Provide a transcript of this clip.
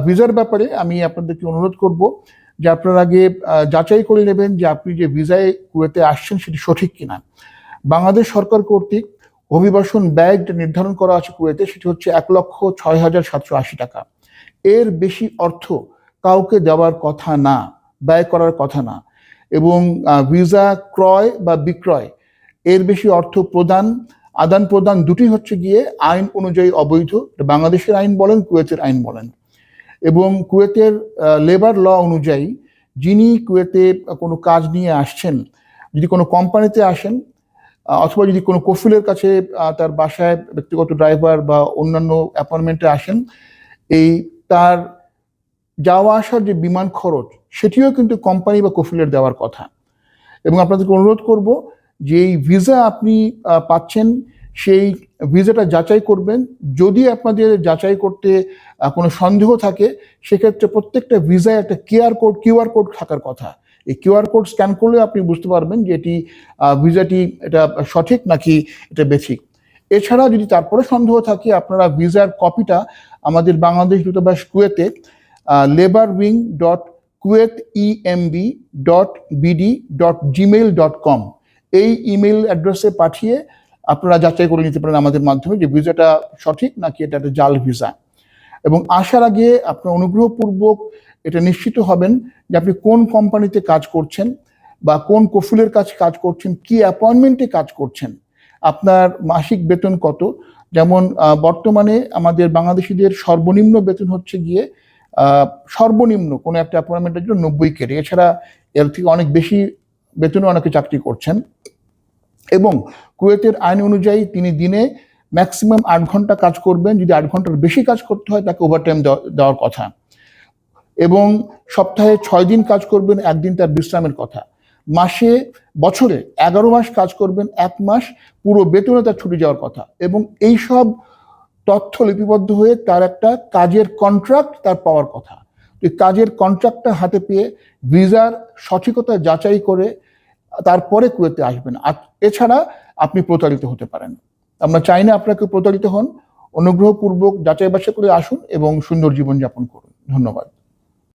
ভিসার ব্যাপারে আমি আপনাদেরকে অনুরোধ করব যে আপনার আগে যাচাই করে নেবেন যে আপনি যে ভিসায় কুয়েতে আসছেন সেটি সঠিক কিনা। বাংলাদেশ সরকার কর্তৃক অভিবাসন ব্যয় নির্ধারণ করা আছে কুয়েতে, সেটি হচ্ছে 1,06,780 টাকা। এর বেশি অর্থ কাউকে দেওয়ার কথা না, ব্যয় করার কথা না। এবং ভিসা ক্রয় বা বিক্রয়, এর বেশি অর্থ প্রদান, আদান প্রদান দুটি হচ্ছে গিয়ে আইন অনুযায়ী অবৈধ। বাংলাদেশের আইন বলেন, কুয়েতের আইন বলেন। এবং কুয়েতের লেবার ল অনুযায়ী যিনি কুয়েতে কোনো কাজ নিয়ে আসছেন, যদি কোনো কোম্পানিতে আসেন অথবা যদি কোনো কফিলের কাছে তার বাসায় ব্যক্তিগত ড্রাইভার বা অন্যান্য অ্যাপয়েন্টমেন্টে আসেন, এই তার যাওয়া আসার যে বিমান খরচ সেটিও কিন্তু কোম্পানি বা কফিলের দেওয়ার কথা। এবং আপনাদেরকে অনুরোধ করব যে এই ভিসা আপনি পাচ্ছেন সেই ভিসাটা যাচাই করবেন। যদি আপনাদের যাচাই করতে কোনো সন্দেহ থাকে, সেক্ষেত্রে প্রত্যেকটা ভিসায় একটা কিউআর কোড থাকার কথা। এই কিউআর কোড স্ক্যান করলে আপনি বুঝতে পারবেন যে এটি ভিসাটি এটা সঠিক নাকি এটা বেঠিক। এছাড়া যদি তারপরে সন্দেহ থাকে, আপনারা ভিসার কপিটা আমাদের বাংলাদেশ দূতাবাস কুয়েতে laborwing.kuwaitemb.bd.gmail.com এই ইমেল অ্যাড্রেসে পাঠিয়ে আপনারা যাচাই করে নিতে পারেন আমাদের মাধ্যমে যে ভিসাটা সঠিক নাকি এটা একটা জাল ভিসা। এবং আসার আগে আপনার অনুগ্রহপূর্বক এটা নিশ্চিত হবেন যে আপনি কোন কোম্পানিতে কাজ করছেন বা কোন কফিলের কাছে কাজ করছেন, কি অ্যাপয়েন্টমেন্টে কাজ করছেন, আপনার মাসিক বেতন কত। যেমন বর্তমানে আমাদের বাংলাদেশিদের সর্বনিম্ন বেতন হচ্ছে গিয়ে সর্বনিম্ন কোনো একটা অ্যাপয়েন্টমেন্টের জন্য 90K। এছাড়া এর থেকে অনেক বেশি বেতনে অনেকে চাকরি করছেন। এবং কুয়েতের আইন অনুযায়ী তিনি দিনে ম্যাক্সিমাম 8 ঘন্টা কাজ করবেন। যদি 8 ঘন্টার বেশি কাজ করতে হয় তাকে ওভারটাইম দেওয়ার কথা। এবং সপ্তাহে 6 দিন কাজ করবেন, 1 দিন তার বিশ্রামের কথা। বছরে 11 মাস কাজ করবেন, 1 মাস পুরো বেতনে তার ছুটি যাওয়ার কথা। এবং এই সব তথ্য লিপিবদ্ধ হয়ে তার একটা কাজের কন্ট্রাক্ট তার পাওয়ার কথা। এই কাজের কন্ট্রাক্টটা হাতে পেয়ে ভিসার সঠিকতা যাচাই করে তারপরে কুয়েতে আসবেন। আর এছাড়া আপনি প্রতারিত হতে পারেন। আমরা চাই না আপনাকে প্রতারিত হন। অনুগ্রহপূর্বক যাচাই বাছাই করে আসুন এবং সুন্দর জীবনযাপন করুন। ধন্যবাদ।